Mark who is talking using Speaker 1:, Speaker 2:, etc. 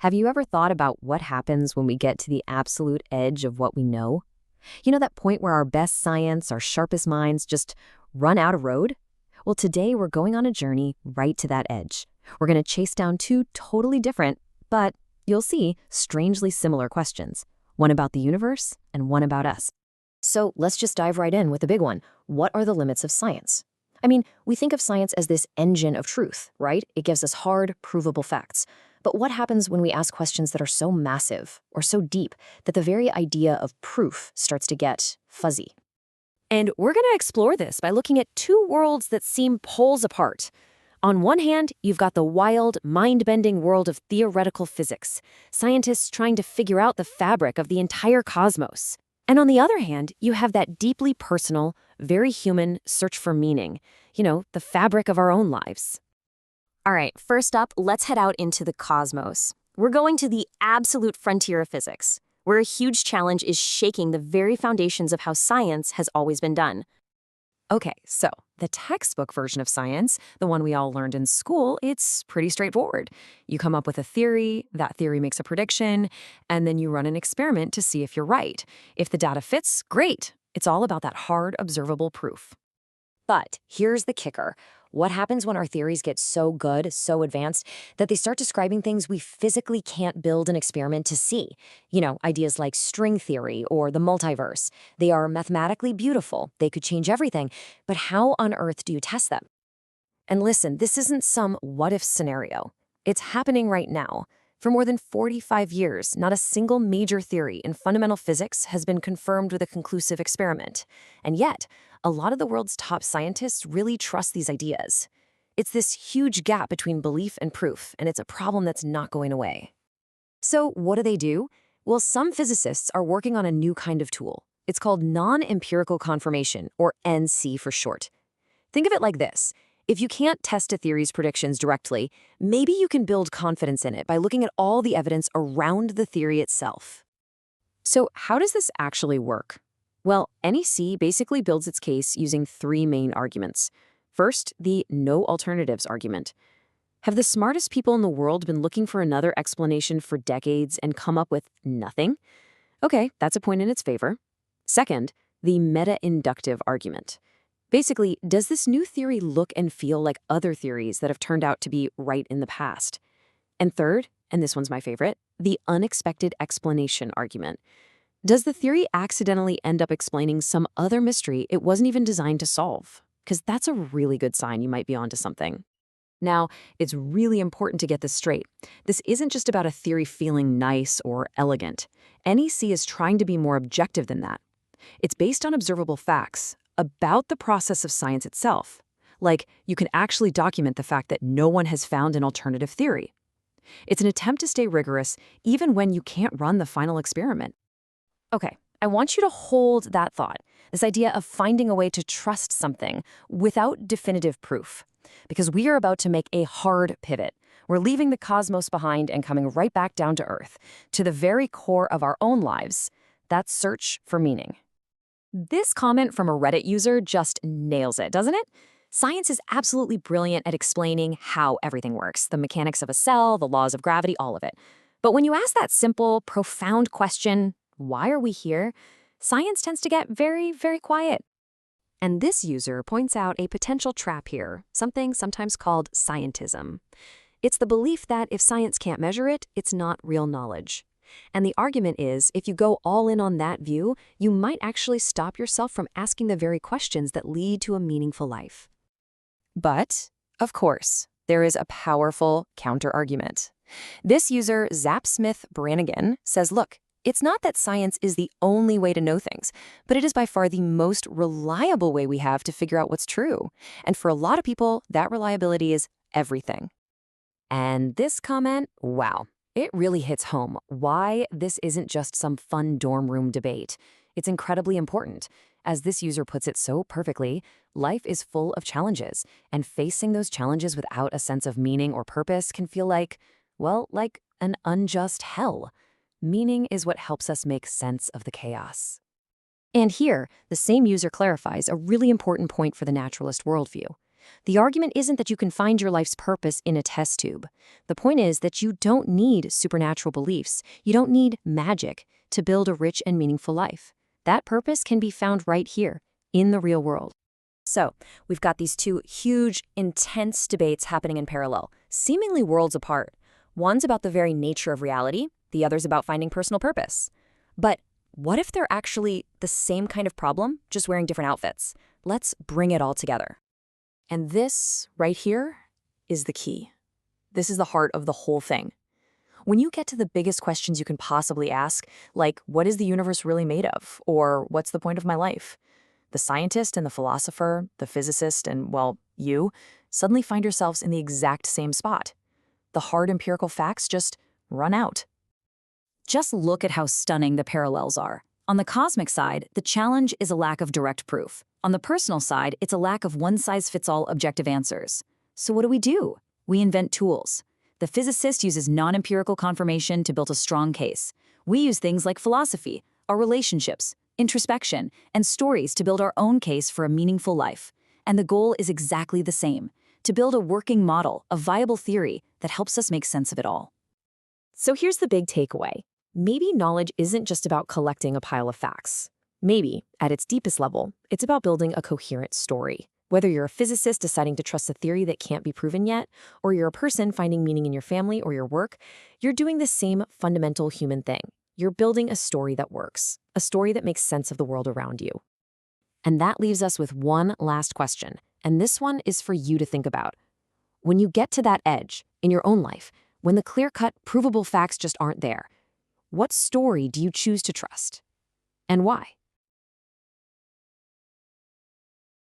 Speaker 1: Have you ever thought about what happens when we get to the absolute edge of what we know? You know, that point where our best science, our sharpest minds just run out of road? Well, today we're going on a journey right to that edge. We're going to chase down two totally different, but you'll see, strangely similar questions. One about the universe and one about us. So let's just dive right in with the big one. What are the limits of science? I mean, we think of science as this engine of truth, right? It gives us hard, provable facts. But what happens when we ask questions that are so massive or so deep that the very idea of proof starts to get fuzzy? And we're going to explore this by looking at two worlds that seem poles apart. On one hand, you've got the wild, mind-bending world of theoretical physics, scientists trying to figure out the fabric of the entire cosmos. And on the other hand, you have that deeply personal, very human search for meaning, the fabric of our own lives. All right, first up, let's head out into the cosmos. We're going to the absolute frontier of physics, where a huge challenge is shaking the very foundations of how science has always been done. Okay, so the textbook version of science, the one we all learned in school, it's pretty straightforward. You come up with a theory, that theory makes a prediction, and then you run an experiment to see if you're right. If the data fits, great. It's all about that hard, observable proof. But here's the kicker. What happens when our theories get so good, so advanced, that they start describing things we physically can't build an experiment to see? Ideas like string theory or the multiverse. They are mathematically beautiful. They could change everything. But how on earth do you test them? And listen, this isn't some what-if scenario. It's happening right now. For more than 45 years, not a single major theory in fundamental physics has been confirmed with a conclusive experiment. And yet, a lot of the world's top scientists really trust these ideas. It's this huge gap between belief and proof, and it's a problem that's not going away. So what do? Well, some physicists are working on a new kind of tool. It's called non-empirical confirmation, or NC for short. Think of it like this. If you can't test a theory's predictions directly, maybe you can build confidence in it by looking at all the evidence around the theory itself. So how does this actually work? Well, NEC basically builds its case using three main arguments. First, the no alternatives argument. Have the smartest people in the world been looking for another explanation for decades and come up with nothing? Okay, that's a point in its favor. Second, the meta-inductive argument. Basically, does this new theory look and feel like other theories that have turned out to be right in the past? And third, and this one's my favorite, the unexpected explanation argument. Does the theory accidentally end up explaining some other mystery it wasn't even designed to solve? Because that's a really good sign you might be onto something. Now, it's really important to get this straight. This isn't just about a theory feeling nice or elegant. NEC is trying to be more objective than that. It's based on observable facts about the process of science itself. Like, you can actually document the fact that no one has found an alternative theory. It's an attempt to stay rigorous even when you can't run the final experiment. Okay, I want you to hold that thought, this idea of finding a way to trust something without definitive proof. Because we are about to make a hard pivot. We're leaving the cosmos behind and coming right back down to Earth, to the very core of our own lives, that search for meaning. This comment from a Reddit user just nails it, doesn't it? Science is absolutely brilliant at explaining how everything works, the mechanics of a cell, the laws of gravity, all of it. But when you ask that simple, profound question, why are we here? Science tends to get very, very quiet. And this user points out a potential trap here, something sometimes called scientism. It's the belief that if science can't measure it, it's not real knowledge. And the argument is, if you go all in on that view, you might actually stop yourself from asking the very questions that lead to a meaningful life. But, of course, there is a powerful counter-argument. This user, ZapSmith-Brannigan, says, look, it's not that science is the only way to know things, but it is by far the most reliable way we have to figure out what's true. And for a lot of people, that reliability is everything. And this comment, wow. It really hits home why this isn't just some fun dorm room debate. It's incredibly important. As this user puts it so perfectly, life is full of challenges, and facing those challenges without a sense of meaning or purpose can feel like an unjust hell. Meaning is what helps us make sense of the chaos. And here, the same user clarifies a really important point for the naturalist worldview. The argument isn't that you can find your life's purpose in a test tube. The point is that you don't need supernatural beliefs. You don't need magic to build a rich and meaningful life. That purpose can be found right here, in the real world. So, we've got these two huge, intense debates happening in parallel, seemingly worlds apart. One's about the very nature of reality, the other's about finding personal purpose. But what if they're actually the same kind of problem, just wearing different outfits? Let's bring it all together. And this, right here, is the key. This is the heart of the whole thing. When you get to the biggest questions you can possibly ask, like, what is the universe really made of? Or what's the point of my life? The scientist and the philosopher, the physicist and, well, you, suddenly find yourselves in the exact same spot. The hard empirical facts just run out. Just look at how stunning the parallels are. On the cosmic side, the challenge is a lack of direct proof. On the personal side, it's a lack of one-size-fits-all objective answers. So what do? We invent tools. The physicist uses non-empirical confirmation to build a strong case. We use things like philosophy, our relationships, introspection, and stories to build our own case for a meaningful life. And the goal is exactly the same: to build a working model, a viable theory that helps us make sense of it all. So here's the big takeaway. Maybe knowledge isn't just about collecting a pile of facts. Maybe, at its deepest level, it's about building a coherent story. Whether you're a physicist deciding to trust a theory that can't be proven yet, or you're a person finding meaning in your family or your work, you're doing the same fundamental human thing. You're building a story that works, a story that makes sense of the world around you. And that leaves us with one last question, and this one is for you to think about. When you get to that edge in your own life, when the clear-cut, provable facts just aren't there, what story do you choose to trust? And why?